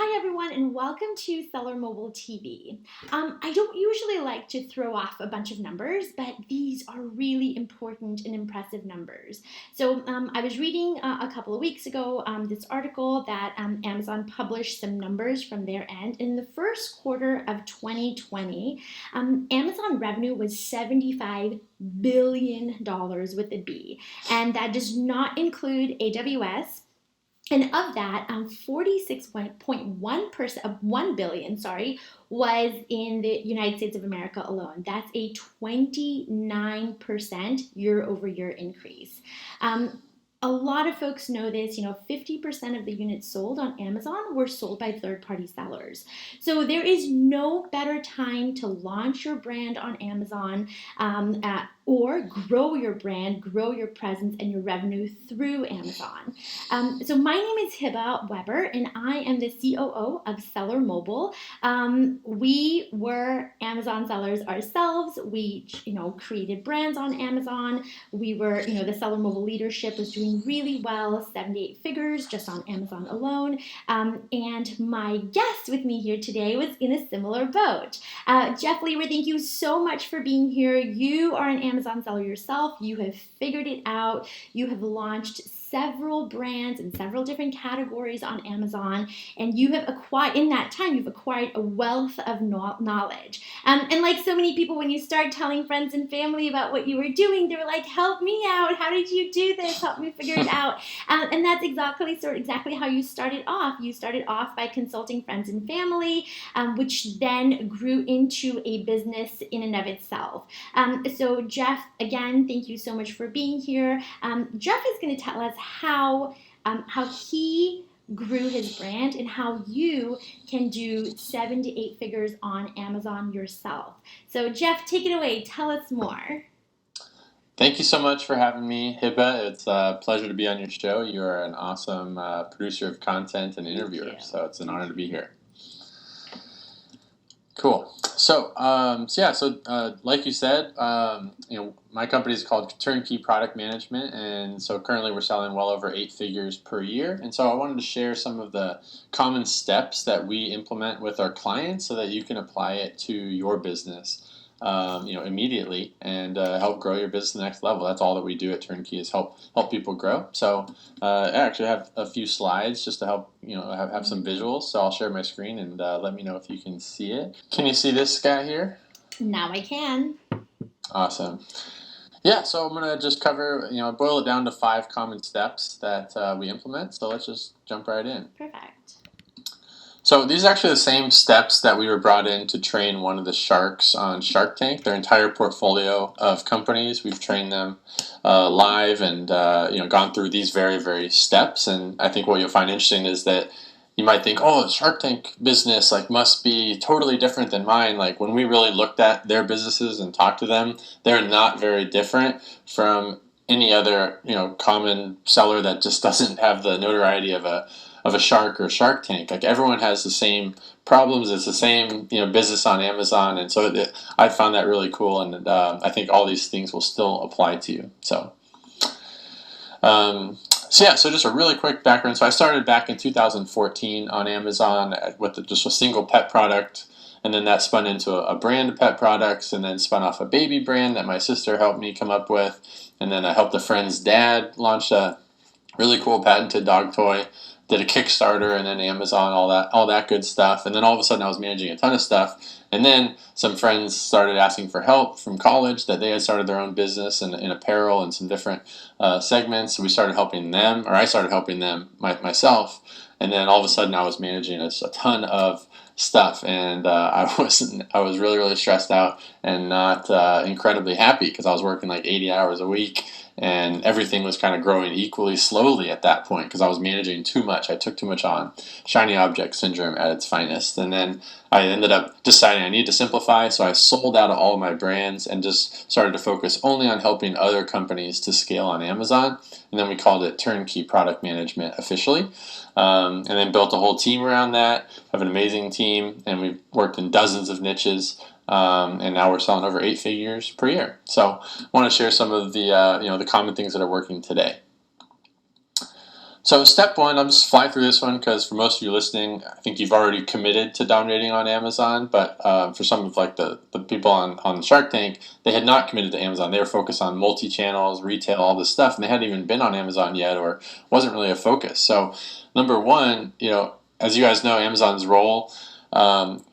Hi everyone, and welcome to Seller Mobile TV. I don't usually like to throw off a bunch of numbers, but these are really important and impressive numbers. So I was reading a couple of weeks ago this article that Amazon published some numbers from their end. In the first quarter of 2020, Amazon revenue was $75 billion with a B, and that does not include AWS. And of that, 46.1% of 1 billion, was in the United States of America alone. That's a 29% year over year increase. A lot of folks know this, 50% of the units sold on Amazon were sold by third-party sellers. So there is no better time to launch your brand on Amazon or grow your brand, grow your presence and your revenue through Amazon. So my name is Hiba Weber, and I am the COO of Seller Mobile. We were Amazon sellers ourselves. We, created brands on Amazon. We were, the Seller Mobile leadership was doing really well, 78 figures just on Amazon alone. And my guest with me here today was in a similar boat. Jeff Lever, thank you so much for being here. You are an Amazon seller yourself. You have figured it out. You have launched several brands in several different categories on Amazon, and you have acquired, in that time, you've acquired a wealth of knowledge. And like so many people, when you start telling friends and family about what you were doing, they're like, help me out. How did you do this? Help me figure it out. And that's exactly how you started off. You started off by consulting friends and family, which then grew into a business in and of itself. So Jeff, again, thank you so much for being here. Jeff is going to tell us how he grew his brand and how you can do 7 to 8 figures on Amazon yourself. So Jeff, take it away. Tell us more. Thank you so much for having me, Hiba. It's a pleasure to be on your show. You are an awesome producer of content and interviewer, so it's an honor to be here. Cool. So, like you said, my company is called Turnkey Product Management, and so currently we're selling well over 8 figures per year. And so I wanted to share some of the common steps that we implement with our clients so that you can apply it to your business, immediately and help grow your business to the next level. That's all that we do at Turnkey is help people grow. So I actually have a few slides just to help have some visuals. So I'll share my screen and let me know if you can see it. Can you see this guy here? Now I can. Awesome. Yeah, so I'm going to just cover, boil it down to 5 common steps that we implement. So let's just jump right in. Perfect. So these are actually the same steps that we were brought in to train one of the sharks on Shark Tank. Their entire portfolio of companies, we've trained them live and gone through these very, very steps. And I think what you'll find interesting is that you might think, oh, the Shark Tank business must be totally different than mine. Like when we really looked at their businesses and talked to them, they're not very different from any other common seller that just doesn't have the notoriety of a shark or Shark Tank. Like everyone has the same problems. It's the same business on Amazon, and so I found that really cool. And I think all these things will still apply to you. So just a really quick background. So I started back in 2014 on Amazon with just a single pet product, and then that spun into a brand of pet products, and then spun off a baby brand that my sister helped me come up with, and then I helped a friend's dad launch a really cool patented dog toy. Did a Kickstarter and then Amazon, all that good stuff. And then all of a sudden I was managing a ton of stuff. And then some friends started asking for help from college that they had started their own business in apparel and some different segments. So we started helping them, or I started helping them myself. And then all of a sudden I was managing a ton of stuff, and I was really, really stressed out and not incredibly happy because I was working like 80 hours a week. And everything was kind of growing equally slowly at that point because I was managing too much. I took too much on. Shiny object syndrome at its finest. And then I ended up deciding I need to simplify, so I sold out of all of my brands and just started to focus only on helping other companies to scale on Amazon. And then we called it Turnkey Product Management officially. And then built a whole team around that. Have an amazing team, and we've worked in dozens of niches. And now we're selling over 8 figures per year. So I want to share some of the the common things that are working today. So step one, I'm just flying through this one because for most of you listening, I think you've already committed to dominating on Amazon. But for some of like the people on Shark Tank, they had not committed to Amazon. They were focused on multi-channels, retail, all this stuff, and they hadn't even been on Amazon yet, or wasn't really a focus. So number one, as you guys know, Amazon's role.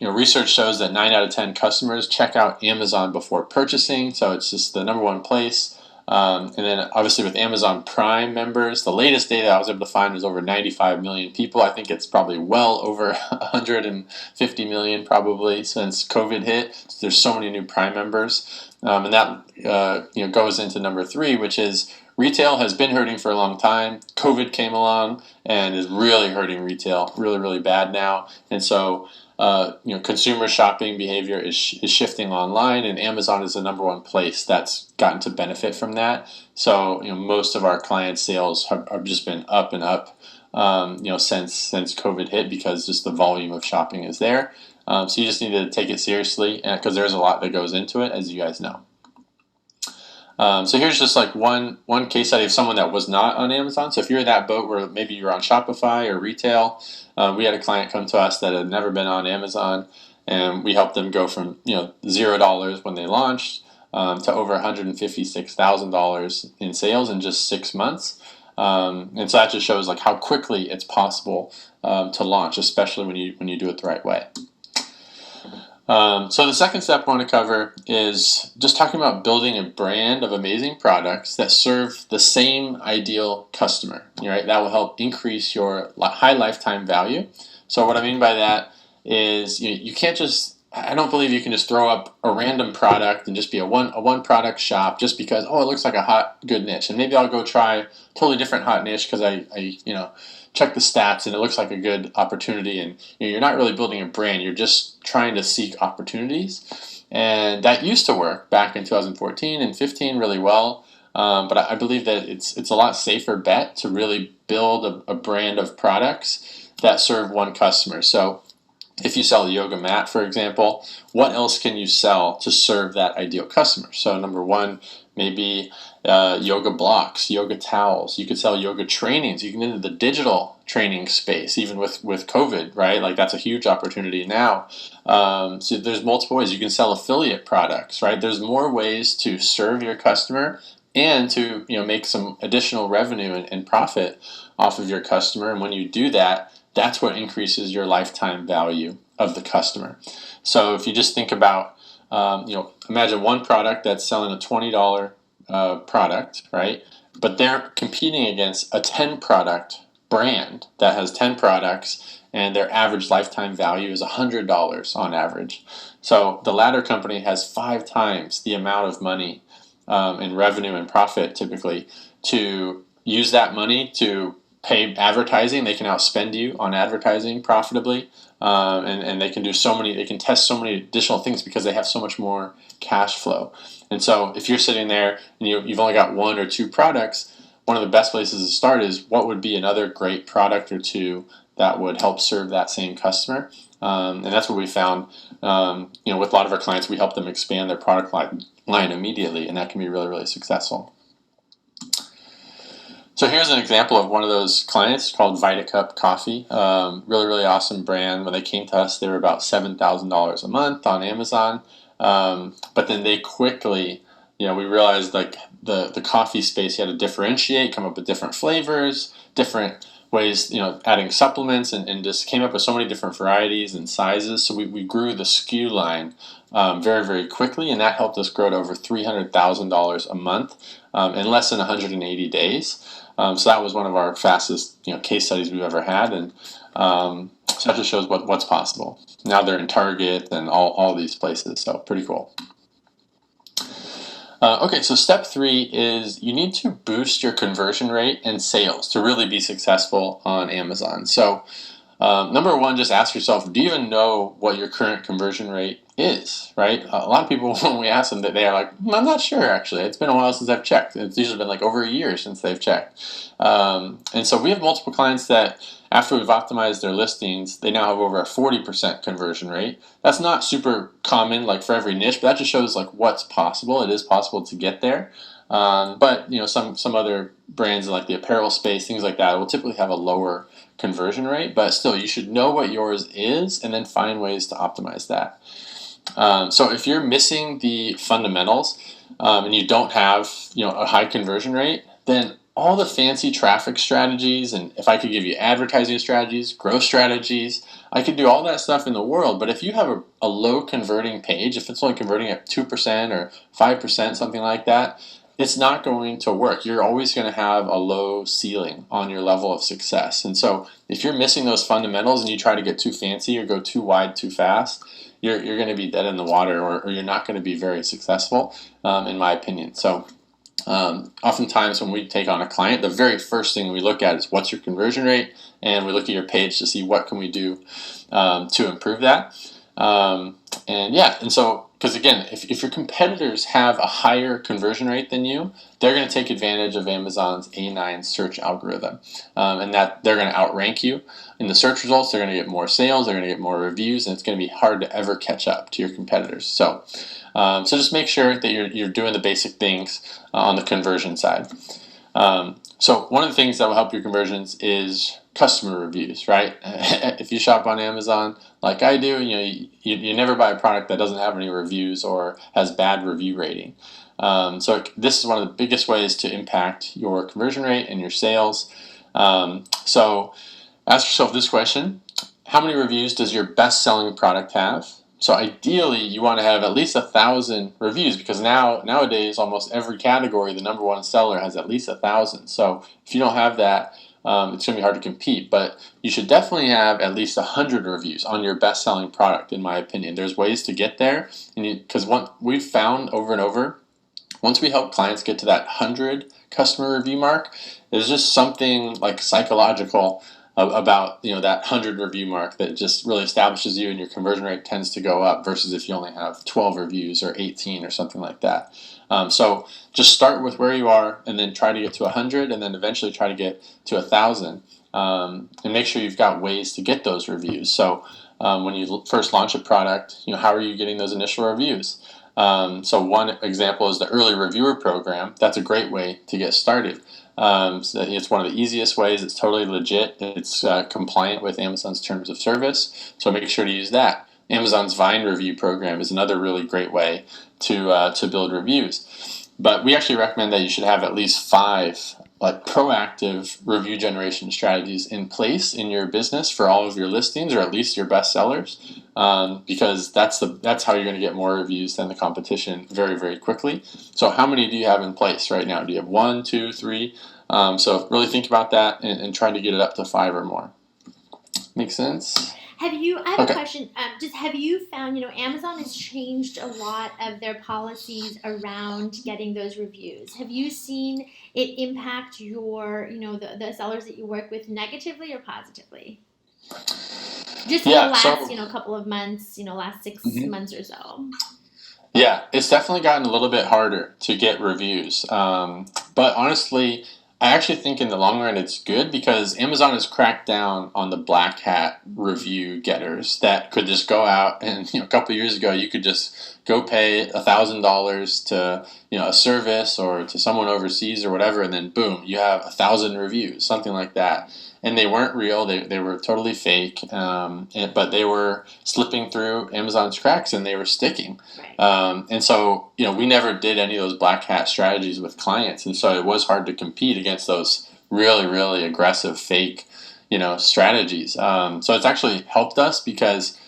Research shows that 9 out of 10 customers check out Amazon before purchasing. So it's just the number one place. And then obviously with Amazon Prime members, the latest data I was able to find was over 95 million people. I think it's probably well over 150 million probably since COVID hit. So there's so many new Prime members. And that goes into number three, which is retail has been hurting for a long time. COVID came along and is really hurting retail really, really bad now. And so consumer shopping behavior is shifting online, and Amazon is the number one place that's gotten to benefit from that. So most of our client sales have just been up and up, since COVID hit, because just the volume of shopping is there. So you just need to take it seriously, because there's a lot that goes into it, as you guys know. So here's just like one case study of someone that was not on Amazon. So if you're in that boat where maybe you're on Shopify or retail, we had a client come to us that had never been on Amazon, and we helped them go from $0 when they launched to over $156,000 in sales in just 6 months. And so that just shows like how quickly it's possible to launch, especially when you do it the right way. So the second step I want to cover is just talking about building a brand of amazing products that serve the same ideal customer. Right? That will help increase your high lifetime value. So what I mean by that is you can't just, I don't believe you can just throw up a random product and just be a one product shop just because, it looks like a hot, good niche. And maybe I'll go try a totally different hot niche because I check the stats and it looks like a good opportunity, and you're not really building a brand, you're just trying to seek opportunities. And that used to work back in 2014 and 15 really well, but I believe that it's a lot safer bet to really build a brand of products that serve one customer. So if you sell a yoga mat, for example, what else can you sell to serve that ideal customer? So number one, maybe yoga blocks, yoga towels. You could sell yoga trainings. You can get into the digital training space, even with COVID, right? Like that's a huge opportunity now. So there's multiple ways. You can sell affiliate products, right? There's more ways to serve your customer and to make some additional revenue and profit off of your customer. And when you do that, that's what increases your lifetime value of the customer. So if you just think about, imagine one product that's selling a $20 product, right? But they're competing against a 10 product brand that has 10 products, and their average lifetime value is $100 on average. So the latter company has 5 times the amount of money in revenue and profit typically to use that money to pay advertising. They can outspend you on advertising profitably, and they can do they can test so many additional things because they have so much more cash flow. And so if you're sitting there and you've only got 1 or 2 products, one of the best places to start is what would be another great product or two that would help serve that same customer. And that's what we found, with a lot of our clients. We help them expand their product line immediately, and that can be really, really successful. So here's an example of one of those clients called VitaCup Coffee. Really, really awesome brand. When they came to us, they were about $7,000 a month on Amazon. But then they quickly, we realized like the coffee space, you had to differentiate, come up with different flavors, different ways, adding supplements, and just came up with so many different varieties and sizes. So we grew the SKU line very, very quickly, and that helped us grow to over $300,000 a month in less than 180 days. So that was one of our fastest case studies we've ever had, and so that just shows what's possible. Now they're in Target and all these places, so pretty cool. Okay, so step 3 is you need to boost your conversion rate and sales to really be successful on Amazon. So number 1, just ask yourself, do you even know what your current conversion rate is, right? A lot of people, when we ask them, that they are like, I'm not sure, actually. It's been a while since I've checked. It's usually been like over a year since they've checked. And so we have multiple clients that after we've optimized their listings, they now have over a 40% conversion rate. That's not super common like for every niche, but that just shows like what's possible. It is possible to get there. But some other brands in like the apparel space, things like that, will typically have a lower conversion rate. But still, you should know what yours is and then find ways to optimize that. So if you're missing the fundamentals and you don't have a high conversion rate, then all the fancy traffic strategies, and if I could give you advertising strategies, growth strategies, I could do all that stuff in the world. But if you have a low converting page, if it's only converting at 2% or 5%, something like that, it's not going to work. You're always going to have a low ceiling on your level of success. And so if you're missing those fundamentals and you try to get too fancy or go too wide too fast, you're going to be dead in the water, or you're not going to be very successful, in my opinion. So oftentimes when we take on a client, the very first thing we look at is what's your conversion rate, and we look at your page to see what can we do to improve that. And so because again, if your competitors have a higher conversion rate than you, they're going to take advantage of Amazon's A9 search algorithm, and that they're going to outrank you in the search results. They're going to get more sales, they're going to get more reviews, and it's going to be hard to ever catch up to your competitors. So just make sure that you're doing the basic things on the conversion side. So one of the things that will help your conversions is customer reviews, right? If you shop on Amazon like I do, you never buy a product that doesn't have any reviews or has bad review rating. So this is one of the biggest ways to impact your conversion rate and your sales. So ask yourself this question: how many reviews does your best-selling product have? So ideally, you want to have at least 1,000 reviews, because nowadays almost every category, the number one seller has at least 1,000. So if you don't have that, it's going to be hard to compete. But you should definitely have at least 100 reviews on your best-selling product, in my opinion. There's ways to get there, because we've found over and over, once we help clients get to that 100 customer review mark, there's just something like psychological about that 100 review mark that just really establishes you, and your conversion rate tends to go up versus if you only have 12 reviews or 18 or something like that. So just start with where you are and then try to get to 100, and then eventually try to get to 1,000, and make sure you've got ways to get those reviews. So when you first launch a product, how are you getting those initial reviews? So one example is the early reviewer program. That's a great way to get started. So it's one of the easiest ways. It's totally legit. It's compliant with Amazon's terms of service. So make sure to use that. Amazon's Vine review program is another really great way to build reviews. But we actually recommend that you should have at least 5 proactive review generation strategies in place in your business for all of your listings, or at least your best sellers, because that's how you're going to get more reviews than the competition very, very quickly. So how many do you have in place right now? Do you have 1, 2, 3? So really think about that and try to get it up to 5 or more. Make sense? I have a question. Have you found, Amazon has changed a lot of their policies around getting those reviews. Have you seen it impact your, the sellers that you work with negatively or positively? Just in the last, couple of months, last 6 months or so. Yeah, it's definitely gotten a little bit harder to get reviews. But honestly, I actually think in the long run it's good, because Amazon has cracked down on the black hat review getters that could just go out and, a couple of years ago, you could just go pay $1,000 to, a service or to someone overseas or whatever, and then boom, you have 1,000 reviews, something like that. And they weren't real. They were totally fake, but they were slipping through Amazon's cracks, and they were sticking. Right. And so, we never did any of those black hat strategies with clients. And so it was hard to compete against those really, really aggressive fake, strategies. So it's actually helped us because,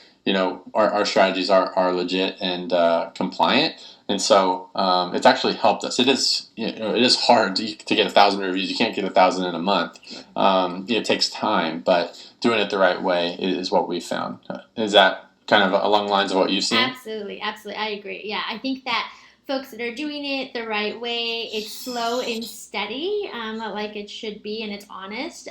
our strategies are legit and compliant. And so it's actually helped us. It is hard to get 1,000 reviews. You can't get 1,000 in a month. It takes time, but doing it the right way is what we found. Is that kind of along the lines of what you've seen? Absolutely. I agree. Yeah, I think that folks that are doing it the right way, it's slow and steady, like it should be, and it's honest,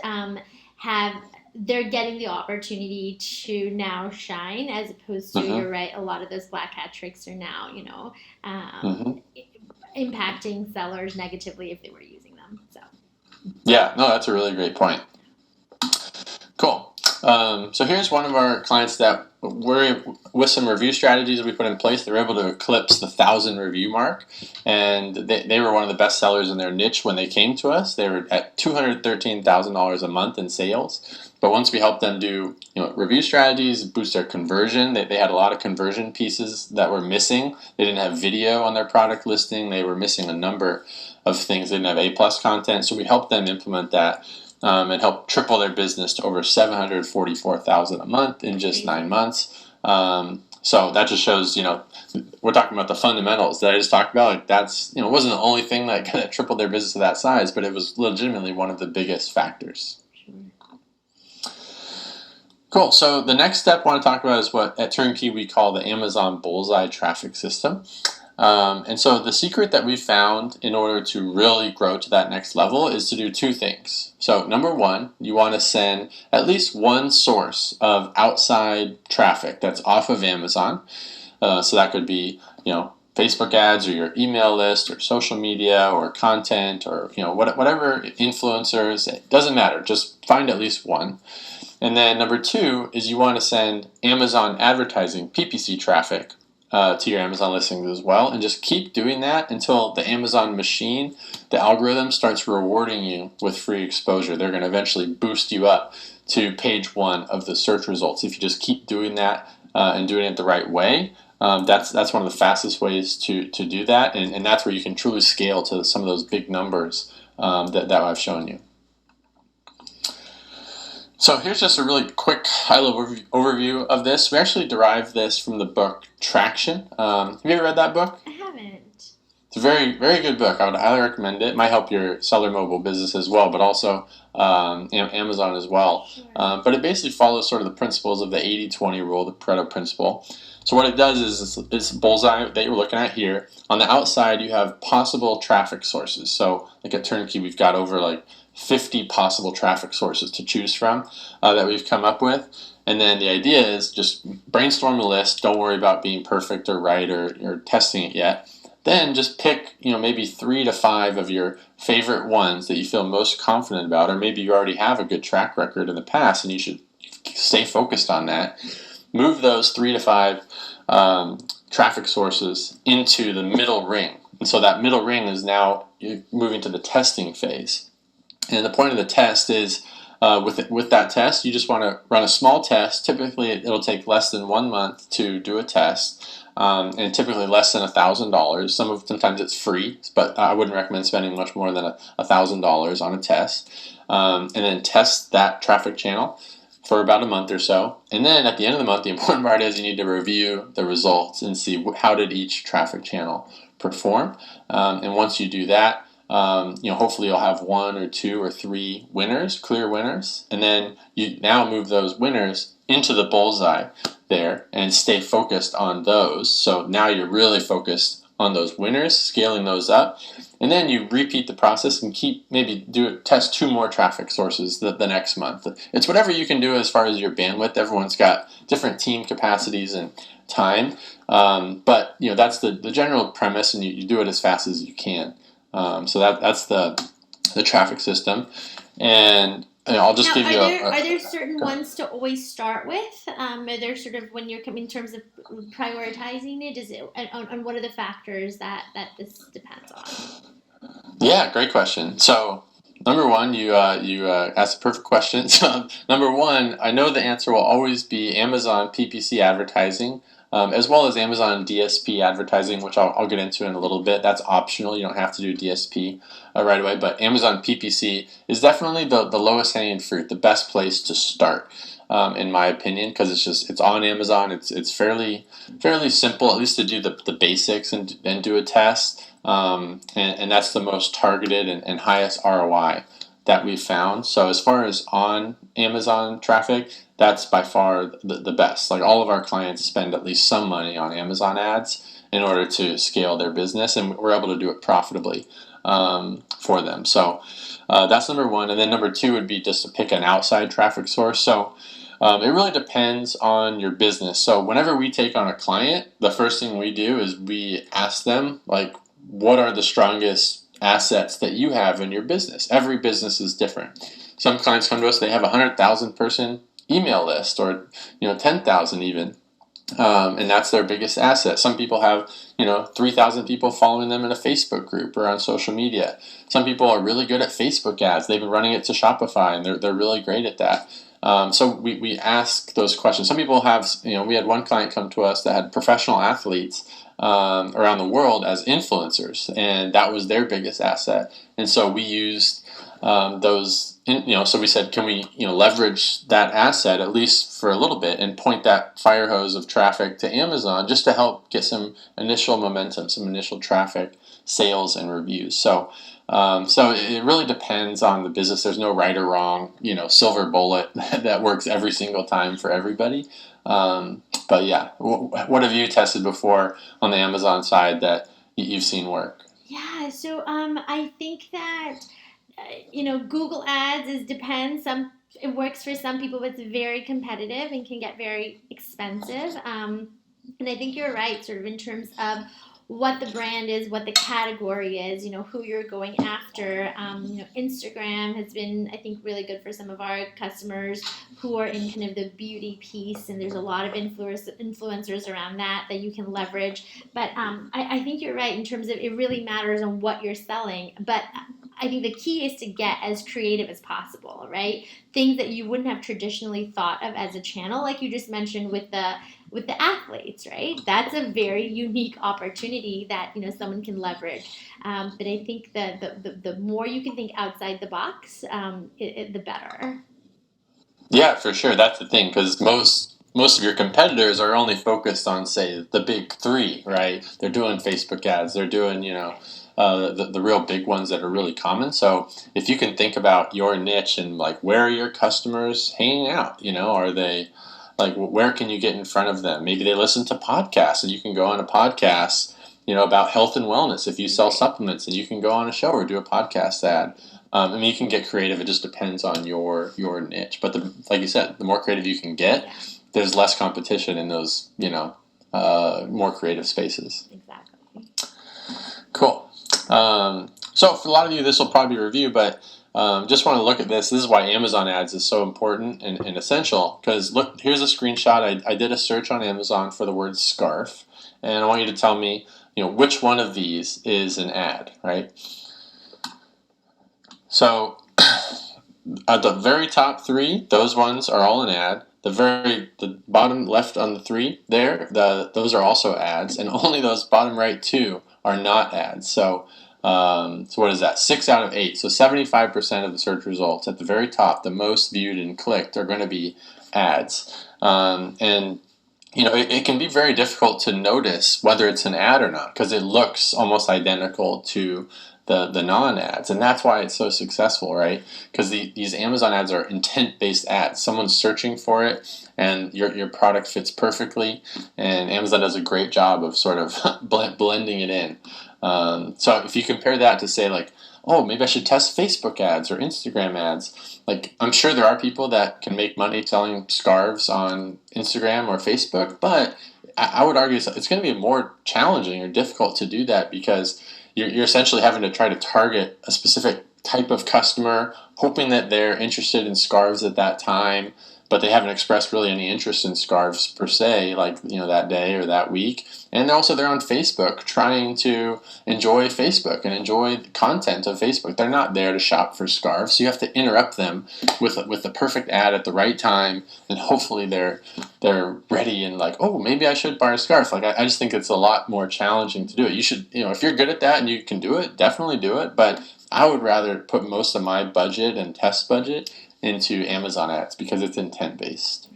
they're getting the opportunity to now shine, as opposed to, you're right, a lot of those black hat tricks are now, impacting sellers negatively if they were using them. So. Yeah, no, that's a really great point. Cool. So here's one of our clients that we're, with some review strategies we put in place, they were able to eclipse the 1,000 review mark, and they were one of the best sellers in their niche when they came to us. They were at $213,000 a month in sales. But once we helped them do review strategies, boost their conversion, they had a lot of conversion pieces that were missing. They didn't have video on their product listing. They were missing a number of things. They didn't have A+ content. So we helped them implement that. And help triple their business to over $744,000 a month in just 9 months. So that just shows, we're talking about the fundamentals that I just talked about. Like that's, it wasn't the only thing that kind of tripled their business to that size, but it was legitimately one of the biggest factors. Cool. So the next step I want to talk about is what at Turnkey we call the Amazon Bullseye traffic system. And so the secret that we found in order to really grow to that next level is to do two things. So number one, you want to send at least one source of outside traffic that's off of Amazon. So that could be, Facebook ads or your email list or social media or content or, whatever influencers. It doesn't matter. Just find at least one. And then number two is you want to send Amazon advertising, PPC traffic, to your Amazon listings as well, and just keep doing that until the Amazon machine, the algorithm starts rewarding you with free exposure. They're going to eventually boost you up to page 1 of the search results. If you just keep doing that and doing it the right way, that's one of the fastest ways to do that, and that's where you can truly scale to some of those big numbers that I've shown you. So here's just a really quick high-level overview of this. We actually derived this from the book Traction. Have you ever read that book? I haven't. It's a very, very good book. I would highly recommend it. It might help your seller mobile business as well, but also Amazon as well. Sure. But it basically follows sort of the principles of the 80-20 rule, the Pareto principle. So what it does is this Bullseye that you're looking at here. On the outside, you have possible traffic sources. So like at Turnkey, we've got over 50 possible traffic sources to choose from that we've come up with. And then the idea is just brainstorm a list. Don't worry about being perfect or right or testing it yet. Then just pick, maybe 3 to 5 of your favorite ones that you feel most confident about, or maybe you already have a good track record in the past and you should stay focused on that. Move those 3 to 5 traffic sources into the middle ring. And so that middle ring is now moving to the testing phase. And the point of the test is, with that test, you just want to run a small test. Typically, it'll take less than 1 month to do a test, and typically less than $1,000. Sometimes it's free, but I wouldn't recommend spending much more than $1,000 on a test. And then test that traffic channel for about a month or so. And then at the end of the month, the important part is you need to review the results and see how did each traffic channel perform. And once you do that, hopefully you'll have 1 or 2 or 3 winners, clear winners, and then you now move those winners into the Bullseye there and stay focused on those. So now you're really focused on those winners, scaling those up, and then you repeat the process and test 2 more traffic sources the next month. It's whatever you can do as far as your bandwidth. Everyone's got different team capacities and time, but that's the general premise, and you do it as fast as you can. So that's the traffic system, and I'll just give you are there certain ones to always start with? Are there sort of when you're coming in terms of prioritizing it? Is it on what are the factors that this depends on? Yeah, great question. So number one, you asked a perfect question. So number one, I know the answer will always be Amazon PPC advertising. As well as Amazon DSP advertising, which I'll get into in a little bit. That's optional. You don't have to do DSP right away. But Amazon PPC is definitely the lowest hanging fruit, the best place to start, in my opinion, because it's on Amazon. It's fairly simple, at least to do the basics and do a test. And that's the most targeted and highest ROI that we've found. So as far as on Amazon traffic, that's by far the best. All of our clients spend at least some money on Amazon ads in order to scale their business, and we're able to do it profitably for them. So that's number one. And then number two would be just to pick an outside traffic source. So it really depends on your business. So whenever we take on a client, the first thing we do is we ask them, what are the strongest assets that you have in your business? Every business is different. Some clients come to us, they have a 100,000 person email list, or 10,000 even. And that's their biggest asset. Some people have 3,000 people following them in a Facebook group or on social media. Some people are really good at Facebook ads. They've been running it to Shopify, and they're really great at that. So we ask those questions. Some people have, we had one client come to us that had professional athletes around the world as influencers, and that was their biggest asset. And so we used those, so we said, can we, leverage that asset at least for a little bit and point that fire hose of traffic to Amazon just to help get some initial momentum, some initial traffic, sales, and reviews. So it really depends on the business. There's no right or wrong, silver bullet that works every single time for everybody. But yeah, what have you tested before on the Amazon side that you've seen work? Yeah, so I think that Google Ads depends. It works for some people, but it's very competitive and can get very expensive. And I think you're right, sort of in terms of what the brand is, what the category is, who you're going after. Instagram has been, I think, really good for some of our customers who are in kind of the beauty piece, and there's a lot of influencers around that you can leverage. But I think you're right in terms of it really matters on what you're selling. But I think the key is to get as creative as possible, right? Things that you wouldn't have traditionally thought of as a channel, like you just mentioned with the athletes, right? That's a very unique opportunity that someone can leverage. But I think that the more you can think outside the box, the better. Yeah, for sure. That's the thing, because most of your competitors are only focused on, say, the big three, right? They're doing Facebook ads. They're doing, the real big ones that are really common. So if you can think about your niche and like, where are your customers hanging out? Are they like, where can you get in front of them? Maybe they listen to podcasts, and you can go on a podcast, about health and wellness. If you sell supplements, and you can go on a show or do a podcast ad. You can get creative. It just depends on your niche. But like you said, the more creative you can get, there's less competition in those, more creative spaces. Exactly. Cool. So for a lot of you, this will probably be a review, but just want to look at this. This is why Amazon ads is so important and essential. Because look, here's a screenshot. I did a search on Amazon for the word scarf, and I want you to tell me, which one of these is an ad, right? So at the very top three, those ones are all an ad. The bottom left on the three there, those are also ads, and only those bottom right two are not ads. So what is that? 6 out of 8. So 75% of the search results at the very top, the most viewed and clicked, are going to be ads. And it can be very difficult to notice whether it's an ad or not, because it looks almost identical to the non-ads, and that's why it's so successful, right? Because these Amazon ads are intent-based ads. Someone's searching for it, and your product fits perfectly, and Amazon does a great job of sort of blending it in. So if you compare that to, say, like, oh, maybe I should test Facebook ads or Instagram ads. Like, I'm sure there are people that can make money selling scarves on Instagram or Facebook, but I would argue it's going to be more challenging or difficult to do that, because you're essentially having to try to target a specific type of customer, hoping that they're interested in scarves at that time, but they haven't expressed really any interest in scarves per se, like, that day or that week. And they're on Facebook trying to enjoy Facebook and enjoy the content of Facebook. They're not there to shop for scarves, so you have to interrupt them with the perfect ad at the right time, and hopefully they're ready and like, oh, maybe I should buy a scarf. Like, I just think it's a lot more challenging to do it. You should, if you're good at that and you can do it, definitely do it. But I would rather put most of my budget and test budget into Amazon ads, because it's intent-based.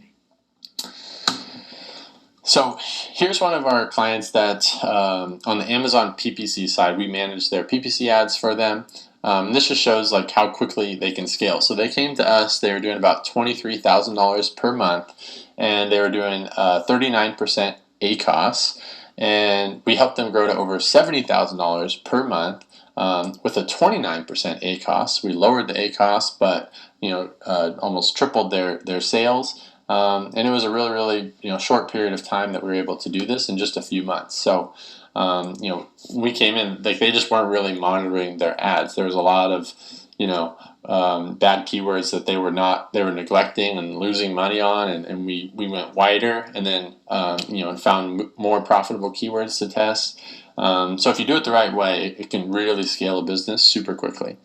So here's one of our clients that on the Amazon PPC side, we manage their PPC ads for them. This just shows like how quickly they can scale. So they came to us, they were doing about $23,000 per month, and they were doing 39% ACOS, and we helped them grow to over $70,000 per month with a 29% ACOS. We lowered the ACOS, but almost tripled their sales. And it was a really, really short period of time that we were able to do this in just a few months. So we came in, like, they just weren't really monitoring their ads. There was a lot of bad keywords that they were neglecting and losing money on, and we went wider, and then and found more profitable keywords to test. So if you do it the right way, it can really scale a business super quickly.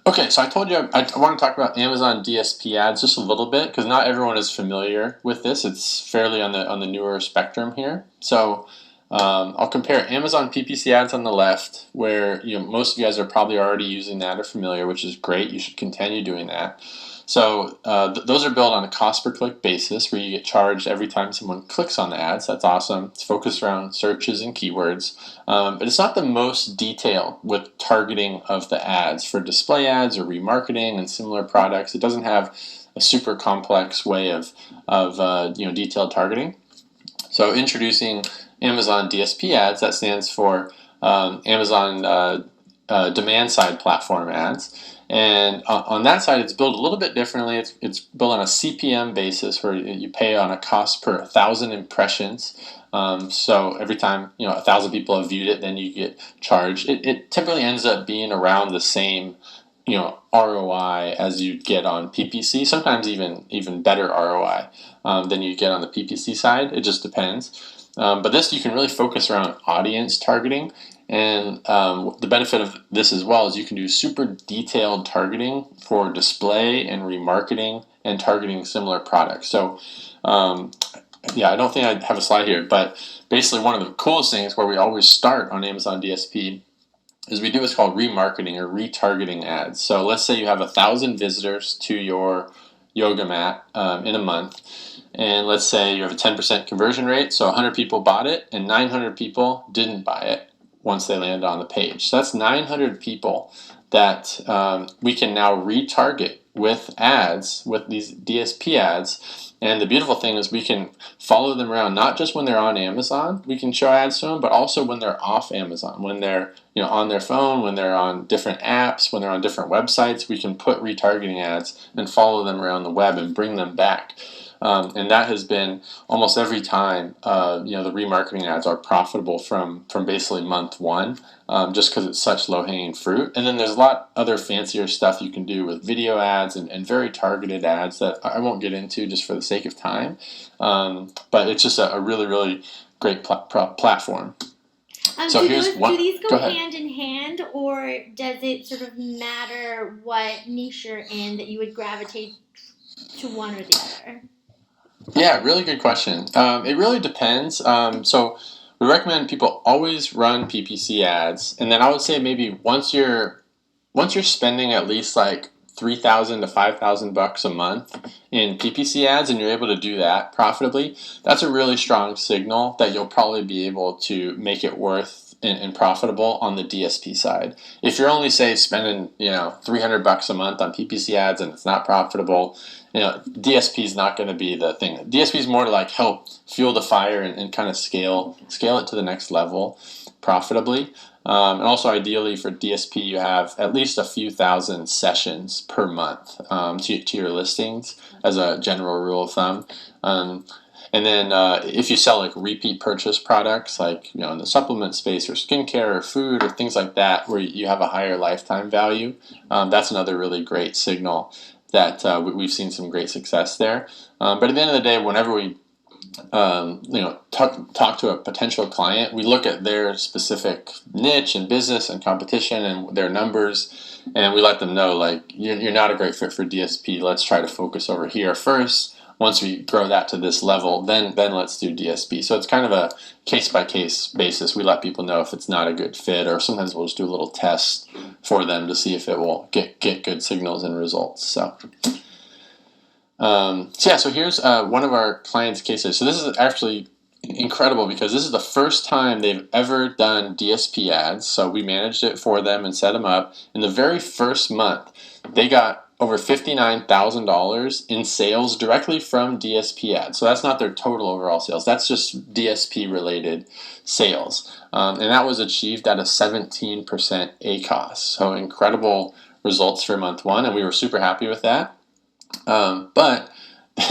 Okay, so I told you I want to talk about Amazon DSP ads just a little bit, because not everyone is familiar with this. It's fairly on the newer spectrum here. So I'll compare Amazon PPC ads on the left, where most of you guys are probably already using that or familiar, which is great. You should continue doing that. So those are built on a cost per click basis, where you get charged every time someone clicks on the ads. That's awesome. It's focused around searches and keywords, but it's not the most detailed with targeting of the ads for display ads or remarketing and similar products. It doesn't have a super complex way of detailed targeting. So introducing Amazon DSP ads, that stands for Amazon demand side platform ads. And on that side, it's built a little bit differently. It's built on a CPM basis, where you pay on a cost per 1,000 impressions. So every time 1,000 people have viewed it, then you get charged. It typically ends up being around the same ROI as you get on PPC. Sometimes even better ROI than you get on the PPC side. It just depends. But this, you can really focus around audience targeting. And the benefit of this as well is you can do super detailed targeting for display and remarketing and targeting similar products. So I don't think I have a slide here, but basically one of the coolest things where we always start on Amazon DSP is we do what's called remarketing or retargeting ads. So let's say you have 1,000 visitors to your yoga mat in a month. And let's say you have a 10% conversion rate. So 100 people bought it and 900 people didn't buy it once they land on the page. So that's 900 people that we can now retarget with ads, with these DSP ads. And the beautiful thing is we can follow them around, not just when they're on Amazon, we can show ads to them, but also when they're off Amazon, when they're on their phone, when they're on different apps, when they're on different websites. We can put retargeting ads and follow them around the web and bring them back. And that has been almost every time, the remarketing ads are profitable from basically month one, just because it's such low-hanging fruit. And then there's a lot other fancier stuff you can do with video ads and very targeted ads that I won't get into just for the sake of time. But it's just a really, really great platform. So do these go hand in hand, or does it sort of matter what niche you're in that you would gravitate to one or the other? Yeah, really good question. It really depends. So we recommend people always run PPC ads, and then I would say maybe once you're spending at least like $3,000 to $5,000 a month in PPC ads, and you're able to do that profitably, that's a really strong signal that you'll probably be able to make it worth and profitable on the DSP side. If you're only say spending $300 a month on PPC ads and it's not profitable, DSP is not going to be the thing. DSP is more to like help fuel the fire and kind of scale it to the next level profitably. And also ideally for DSP, you have at least a few thousand sessions per month to your listings as a general rule of thumb. And then if you sell like repeat purchase products, like in the supplement space or skincare or food or things like that, where you have a higher lifetime value, that's another really great signal that we've seen some great success there. But at the end of the day, whenever we talk to a potential client, we look at their specific niche and business and competition and their numbers, and we let them know like you're not a great fit for DSP. Let's try to focus over here first. Once we grow that to this level, then let's do DSP. So it's kind of a case-by-case basis. We let people know if it's not a good fit, or sometimes we'll just do a little test for them to see if it will get good signals and results. So here's one of our clients' cases. So this is actually incredible because this is the first time they've ever done DSP ads. So we managed it for them and set them up. In the very first month, they got over $59,000 in sales directly from DSP ads. So that's not their total overall sales. That's just DSP related sales. And that was achieved at a 17% ACOS. So incredible results for month one. And we were super happy with that. But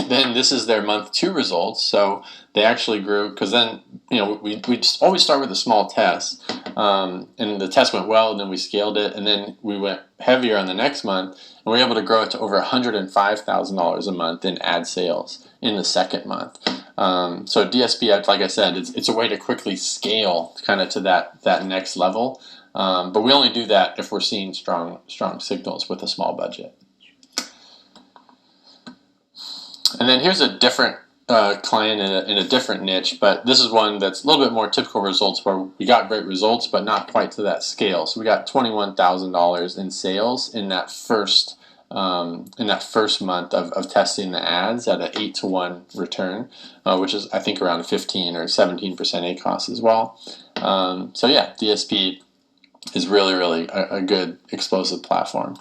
then this is their month 2 results. So they actually grew, because then we always start with a small test, and the test went well, and then we scaled it, and then we went heavier on the next month, and we were able to grow it to over $105,000 a month in ad sales in the second month. So DSP, like I said, it's a way to quickly scale kind of to that next level, but we only do that if we're seeing strong signals with a small budget. And then here's a different client in a different niche, but this is one that's a little bit more typical results, where we got great results, but not quite to that scale. So we got $21,000 in sales in that first month of testing the ads at an 8-to-1 return, which is I think around 15 or 17% ACoS as well. So yeah, DSP is really a good explosive platform.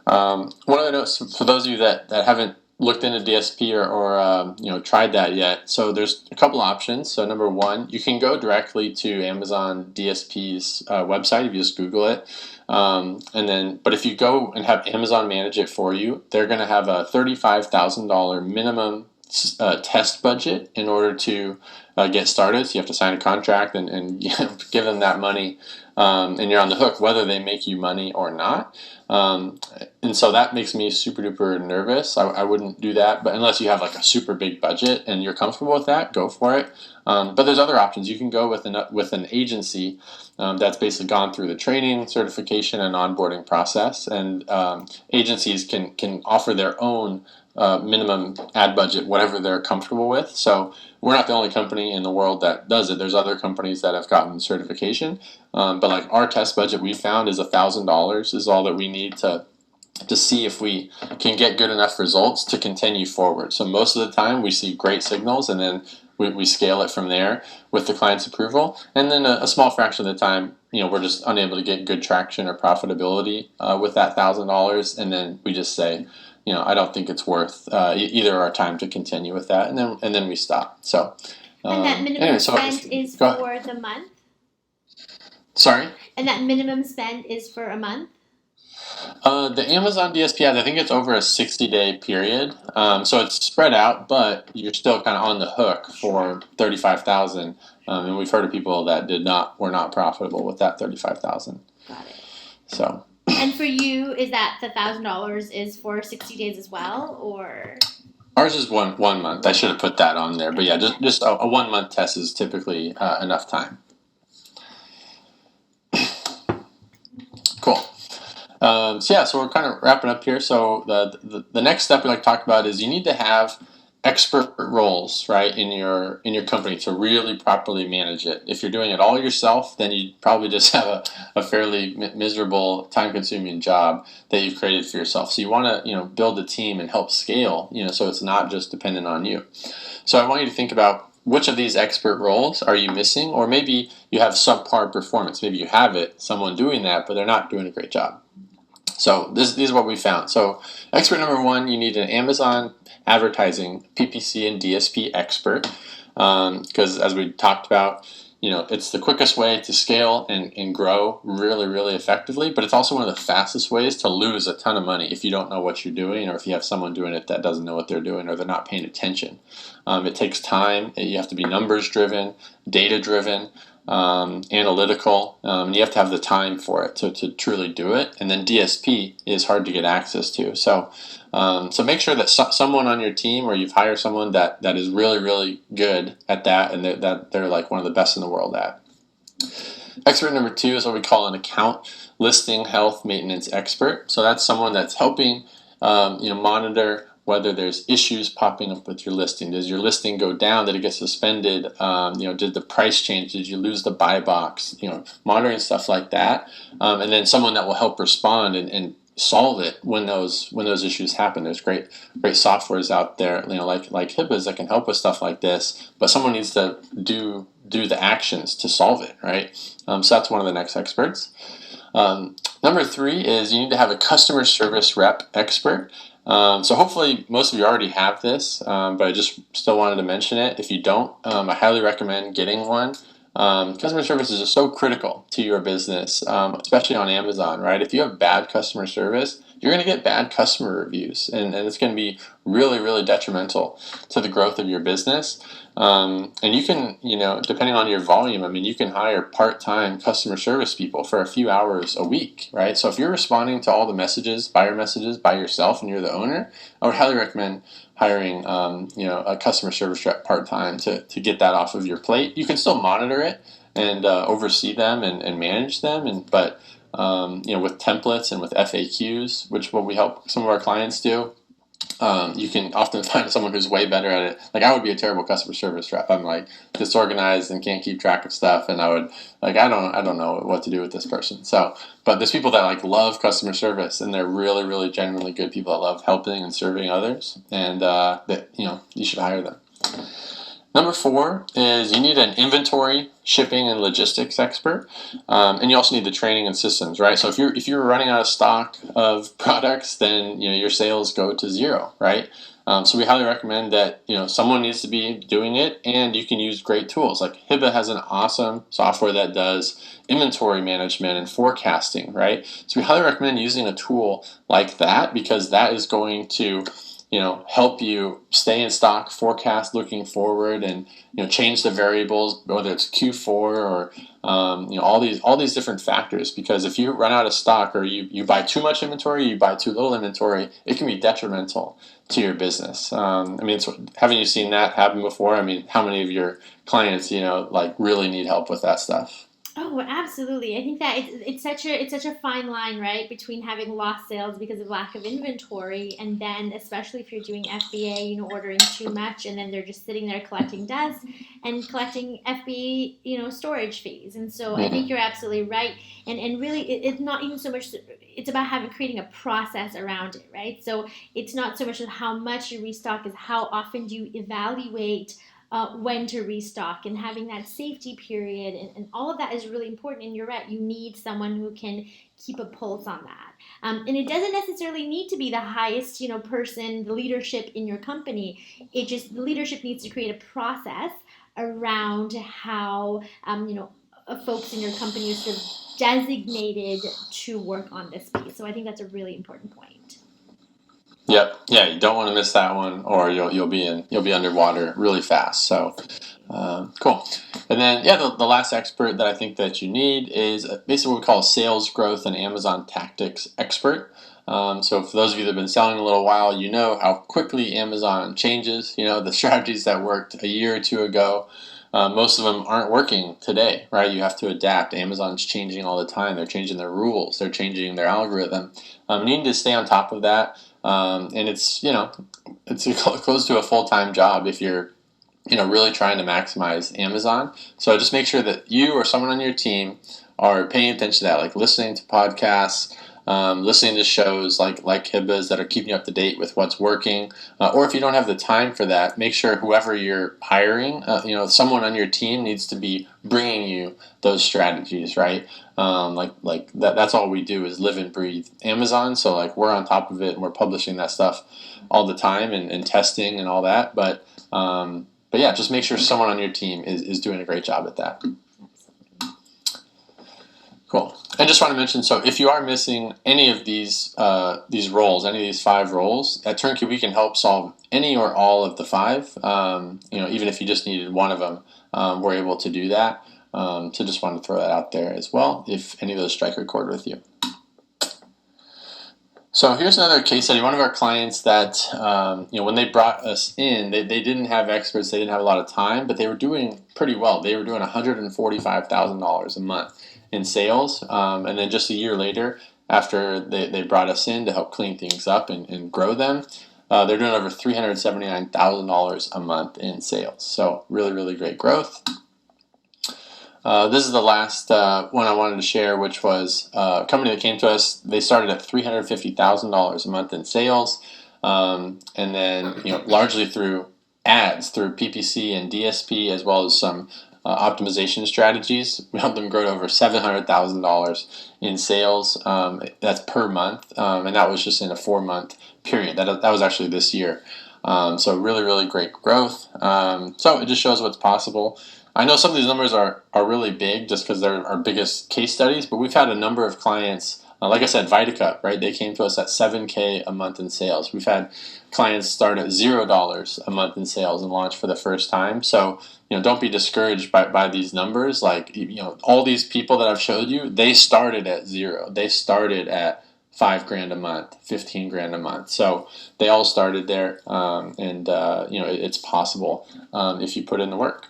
One other note for those of you that haven't looked into DSP or tried that yet. So there's a couple options. So number one, you can go directly to Amazon DSP's website if you just Google it. But if you go and have Amazon manage it for you, they're going to have a $35,000 minimum test budget in order to get started. So you have to sign a contract and give them that money, and you're on the hook whether they make you money or not. And so that makes me super duper nervous. I wouldn't do that, but unless you have like a super big budget and you're comfortable with that, go for it. But there's other options. You can go with an agency that's basically gone through the training, certification, and onboarding process, and agencies can offer their own minimum ad budget, whatever they're comfortable with. So we're not the only company in the world that does it. There's other companies that have gotten certification, but like our test budget we found is $1,000 is all that we need to see if we can get good enough results to continue forward. So most of the time we see great signals, and then we scale it from there with the client's approval. And then a small fraction of the time, we're just unable to get good traction or profitability with that $1,000, and then we just say, I don't think it's worth either our time to continue with that, and then we stop. So, and that minimum spend is for the month? Sorry? And that minimum spend is for a month? The Amazon DSP ads, I think it's over a 60-day period, so it's spread out, but you're still kind of on the hook for $35,000, and we've heard of people that were not profitable with that $35,000. Got it. So. And for you, is that the $1,000 is for 60 days as well, or? Ours is one month. I should have put that on there, but yeah, just a 1 month test is typically enough time. Cool. So we're kind of wrapping up here. So the next step we like to talk about is you need to have expert roles, right, in your company to really properly manage it. If you're doing it all yourself, then you probably just have a fairly miserable, time-consuming job that you've created for yourself. So you want to build a team and help scale, so it's not just dependent on you. So I want you to think about which of these expert roles are you missing, or maybe you have subpar performance. Maybe you have someone doing that, but they're not doing a great job. So these are what we found. So expert number one, you need an Amazon advertising PPC and DSP expert, because as we talked about, it's the quickest way to scale and grow really effectively, but it's also one of the fastest ways to lose a ton of money if you don't know what you're doing, or if you have someone doing it that doesn't know what they're doing, or they're not paying attention. It takes time. You have to be numbers driven, data driven, analytical, and you have to have the time for it to truly do it. And then DSP is hard to get access to. So make sure that someone on your team, or you've hired someone that is really good at that, and that they're like one of the best in the world at. Expert number two is what we call an account listing health maintenance expert. So that's someone that's helping monitor whether there's issues popping up with your listing. Does your listing go down? Did it get suspended? Did the price change? Did you lose the buy box? Monitoring stuff like that. And then someone that will help respond and solve it when those issues happen. There's great softwares out there, like HIPAAs that can help with stuff like this, but someone needs to do the actions to solve it, right? So that's one of the next experts. Number three is you need to have a customer service rep expert. So hopefully most of you already have this, but I just still wanted to mention it. If you don't, I highly recommend getting one. Customer service is just so critical to your business, especially on Amazon, right? If you have bad customer service, you're going to get bad customer reviews, and it's going to be really, really detrimental to the growth of your business. And you can, depending on your volume, I mean, you can hire part-time customer service people for a few hours a week, right? So if you're responding to all the buyer messages by yourself and you're the owner, I would highly recommend hiring, a customer service rep part-time to get that off of your plate. You can still monitor it and oversee them and manage them, but with templates and with FAQs, which what we help some of our clients do, you can often find someone who's way better at it. Like I would be a terrible customer service rep. I'm like disorganized and can't keep track of stuff, and I would I don't know what to do with this person. So, but there's people that like love customer service, and they're really, really genuinely good people that love helping and serving others, and that you should hire them. Number 4 is you need an inventory, shipping, and logistics expert, and you also need the training and systems, right? So if you're running out of stock of products, then your sales go to zero, right? So we highly recommend that someone needs to be doing it, and you can use great tools. Like Hiba has an awesome software that does inventory management and forecasting, right? So we highly recommend using a tool like that, because that is going to help you stay in stock, forecast looking forward, and change the variables, whether it's Q4 or all these different factors. Because if you run out of stock, or you buy too much inventory, you buy too little inventory, it can be detrimental to your business. Haven't you seen that happen before? I mean, how many of your clients really need help with that stuff? Oh, absolutely. I think that it's such a fine line, right, between having lost sales because of lack of inventory, and then especially if you're doing FBA, ordering too much, and then they're just sitting there collecting dust and collecting FBA, storage fees. And so I think you're absolutely right. And really, it's not even so much. It's about creating a process around it, right? So it's not so much how much you restock as how often do you evaluate when to restock, and having that safety period, and all of that is really important. And you're right, you need someone who can keep a pulse on that. And it doesn't necessarily need to be the highest person, the leadership in your company. The leadership needs to create a process around how folks in your company are sort of designated to work on this piece. So I think that's a really important point. Yep. Yeah, you don't want to miss that one, or you'll be underwater really fast. So, cool. And then the last expert that I think that you need is basically what we call a sales growth and Amazon tactics expert. So for those of you that have been selling a little while, you know how quickly Amazon changes. The strategies that worked a year or two ago, most of them aren't working today, right? You have to adapt. Amazon's changing all the time. They're changing their rules. They're changing their algorithm. You need to stay on top of that. And it's close to a full-time job if you're really trying to maximize Amazon. So just make sure that you or someone on your team are paying attention to that, like listening to podcasts, listening to shows like Hiba's that are keeping you up to date with what's working. Or if you don't have the time for that, make sure whoever you're hiring, someone on your team needs to be bringing you those strategies, right? That's all we do is live and breathe Amazon. So we're on top of it, and we're publishing that stuff all the time, and testing and all that. But yeah, just make sure someone on your team is doing a great job at that. Cool. I just want to mention, so if you are missing any of these roles, any of these 5 roles, at Turnkey we can help solve any or all of the 5. Even if you just needed one of them, we're able to do that. So just wanted to throw that out there as well, if any of those strike a chord with you. So here's another case study. One of our clients that, when they brought us in, they didn't have experts, they didn't have a lot of time, but they were doing pretty well. They were doing $145,000 a month in sales. And then just a year later, after they brought us in to help clean things up and grow them, they're doing over $379,000 a month in sales. So really, really great growth. This is the last one I wanted to share, which was a company that came to us. They started at $350,000 a month in sales, and then largely through ads, through PPC and DSP, as well as some optimization strategies. We helped them grow to over $700,000 in sales. That's per month, and that was just in a 4-month period. That was actually this year. So really, really great growth. So it just shows what's possible. I know some of these numbers are really big just because they're our biggest case studies, but we've had a number of clients, like I said, VitaCup, right? They came to us at $7K a month in sales. We've had clients start at $0 a month in sales and launch for the first time. So, don't be discouraged by these numbers. Like, all these people that I've showed you, they started at zero. They started at $5,000 a month, $15,000 a month. So they all started there, and it's possible if you put in the work.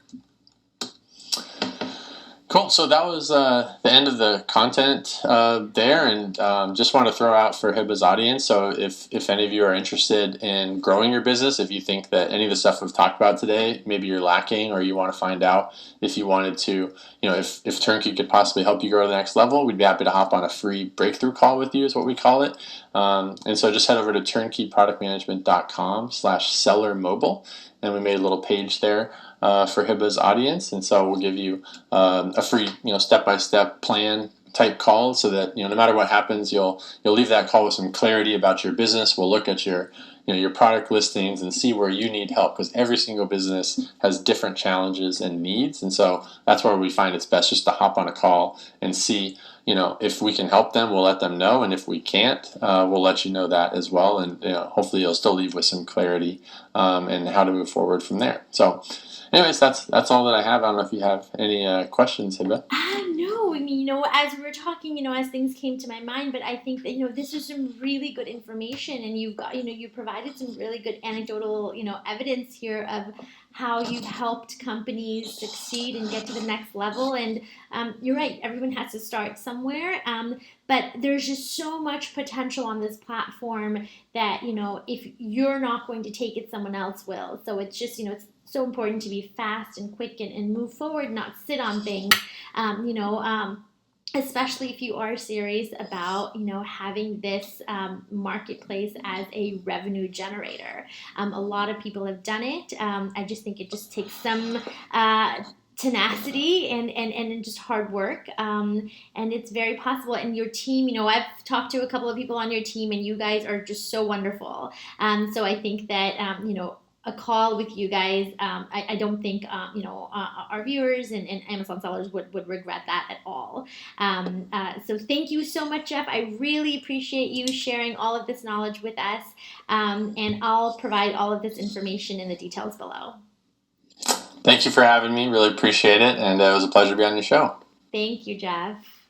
Cool. So that was the end of the content there, and just want to throw out for Hibba's audience. So if any of you are interested in growing your business, if you think that any of the stuff we've talked about today, maybe you're lacking, or you want to find out if you wanted to, if Turnkey could possibly help you grow to the next level, we'd be happy to hop on a free breakthrough call with you, is what we call it. And so just head over to turnkeyproductmanagement.com/sellermobile, and we made a little page there for Hibba's audience, and so we'll give you a free, step-by-step plan type call, so that no matter what happens, you'll leave that call with some clarity about your business. We'll look at your your product listings and see where you need help, because every single business has different challenges and needs, and so that's where we find it's best just to hop on a call and see. If we can help them, we'll let them know, and if we can't, we'll let you know that as well. And hopefully, you'll still leave with some clarity and how to move forward from there. So, anyways, that's all that I have. I don't know if you have any questions, Hibba. No, I mean, as we were talking, as things came to my mind, but I think that, this is some really good information, and you've got, you provided some really good anecdotal, evidence here of how you've helped companies succeed and get to the next level. And you're right, everyone has to start somewhere. But there's just so much potential on this platform that, if you're not going to take it, someone else will. So it's just, it's so important to be fast and quick and move forward, not sit on things. Especially if you are serious about, having this marketplace as a revenue generator. A lot of people have done it. I just think it just takes some tenacity and just hard work. And it's very possible. And your team, I've talked to a couple of people on your team, and you guys are just so wonderful. So I think that, a call with you guys, I don't think our viewers and Amazon sellers would regret that at all. So thank you so much, Jeff. I really appreciate you sharing all of this knowledge with us, and I'll provide all of this information in the details below. Thank you for having me. Really appreciate it, and it was a pleasure to be on your show. Thank you, Jeff.